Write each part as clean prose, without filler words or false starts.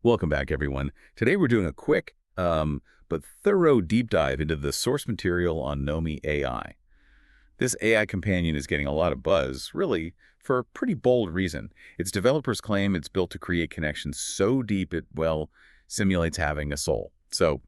Welcome back, everyone. Today we're doing a quick but thorough deep dive into the source material on Nomi AI. This AI companion is getting a lot of buzz, really, for a pretty bold reason. Its developers claim it's built to create connections so deep it, well, simulates having a soul. So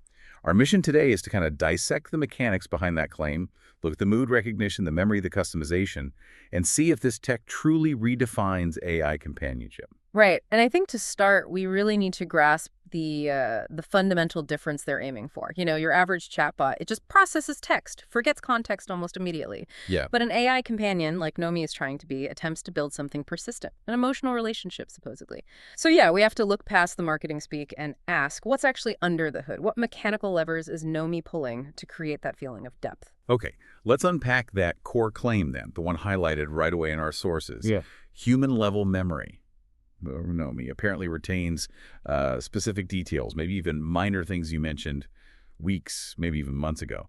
our mission today is to kind of dissect the mechanics behind that claim, look at the mood recognition, the memory, the customization, and see if this tech truly redefines AI companionship. Right. And I think to start, we really need to grasp the fundamental difference they're aiming for. Your average chatbot, it just processes text, forgets context almost immediately. Yeah. But an AI companion, like Nomi is trying to be, attempts to build something persistent, an emotional relationship, supposedly. So yeah, we have to look past the marketing speak and ask, what's actually under the hood? What mechanical levers is Nomi pulling to create that feeling of depth? Okay, let's unpack that core claim then, the one highlighted right away in our sources. Yeah. Human-level memory. Nomi apparently retains specific details, maybe even minor things you mentioned weeks, maybe even months ago.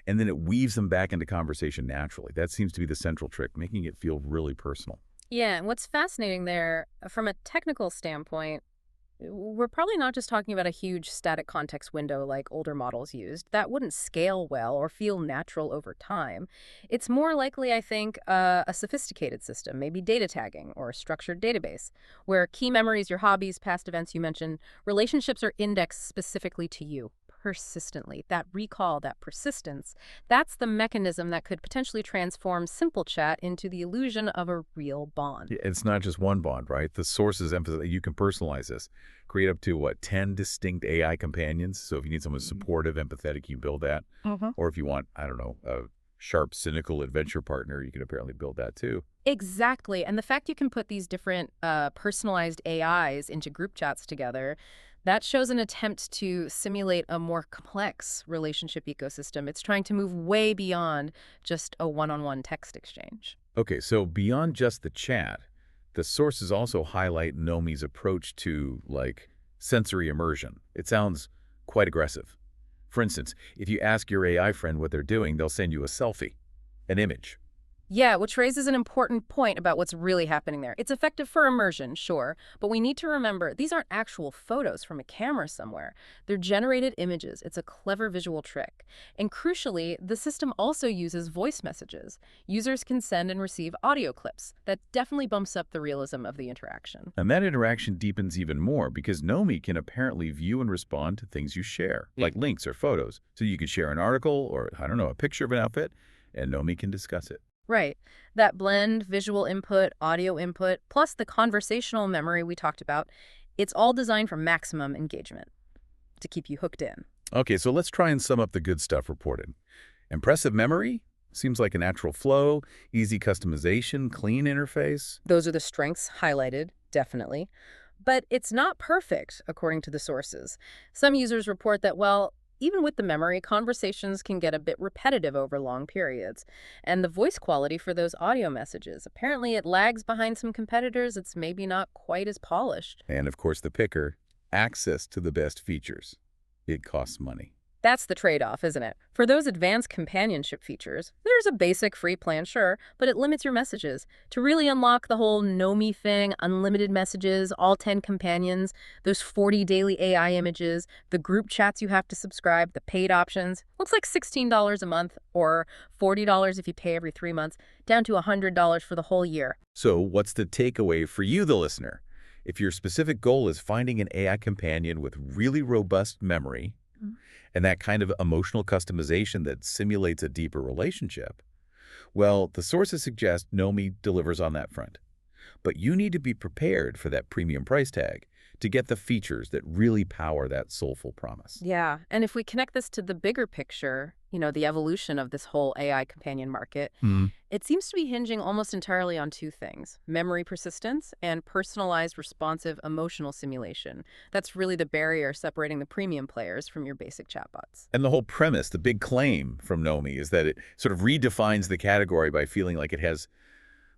And then it weaves them back into conversation naturally. That seems to be the central trick, making it feel really personal. Yeah, and what's fascinating there, from a technical standpoint, we're probably not just talking about a huge static context window like older models used. That wouldn't scale well or feel natural over time. It's more likely, I think, a sophisticated system, maybe data tagging or a structured database, where key memories, your hobbies, past events you mentioned, relationships are indexed specifically to you persistently. That recall, that persistence, that's the mechanism that could potentially transform simple chat into the illusion of a real bond. Yeah, it's not just one bond, right? The sources emphasize that you can personalize this, create up to, 10 distinct AI companions. So if you need someone supportive, empathetic, you build that. Or if you want, I don't know, a sharp, cynical adventure partner, you can apparently build that too. Exactly. And the fact you can put these different personalized AIs into group chats together, that shows an attempt to simulate a more complex relationship ecosystem. It's trying to move way beyond just a one-on-one text exchange. Okay, so beyond just the chat, the sources also highlight Nomi's approach to, sensory immersion. It sounds quite aggressive. For instance, if you ask your AI friend what they're doing, they'll send you a selfie, an image. Yeah, which raises an important point about what's really happening there. It's effective for immersion, sure, but we need to remember these aren't actual photos from a camera somewhere. They're generated images. It's a clever visual trick. And crucially, the system also uses voice messages. Users can send and receive audio clips. That definitely bumps up the realism of the interaction. And that interaction deepens even more because Nomi can apparently view and respond to things you share, like links or photos. So you can share an article or, I don't know, a picture of an outfit, and Nomi can discuss it. Right. That blend, visual input, audio input, plus the conversational memory we talked about, it's all designed for maximum engagement, to keep you hooked in. Okay, so let's try and sum up the good stuff reported. Impressive memory? Seems like a natural flow, easy customization, clean interface. Those are the strengths highlighted, definitely. But it's not perfect, according to the sources. Some users report that, well, even with the memory, conversations can get a bit repetitive over long periods. And the voice quality for those audio messages, apparently it lags behind some competitors. It's maybe not quite as polished. And of course the picker, access to the best features. It costs money. That's the trade-off, isn't it? For those advanced companionship features, there's a basic free plan, sure, but it limits your messages. To really unlock the whole Nomi thing, unlimited messages, all 10 companions, those 40 daily AI images, the group chats you have to subscribe, the paid options, looks like $16 a month or $40 if you pay every 3 months, down to $100 for the whole year. So what's the takeaway for you, the listener? If your specific goal is finding an AI companion with really robust memory, and that kind of emotional customization that simulates a deeper relationship, well, the sources suggest Nomi delivers on that front. But you need to be prepared for that premium price tag to get the features that really power that soulful promise. Yeah, and if we connect this to the bigger picture, the evolution of this whole AI companion market, it seems to be hinging almost entirely on two things: memory persistence and personalized, responsive emotional simulation. That's really the barrier separating the premium players from your basic chatbots. And the whole premise, the big claim from Nomi, is that it sort of redefines the category by feeling like it has,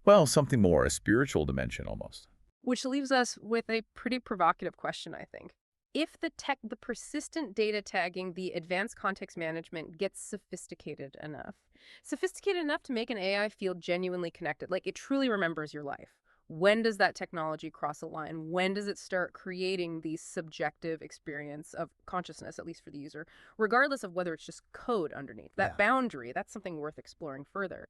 well, something more, a spiritual dimension almost. Which leaves us with a pretty provocative question, I think. If the persistent data tagging, the advanced context management gets sophisticated enough to make an AI feel genuinely connected, like it truly remembers your life, When does that technology cross a line? When does it start creating the subjective experience of consciousness, at least for the user, regardless of whether it's just code underneath? That Yeah. boundary, that's something worth exploring further.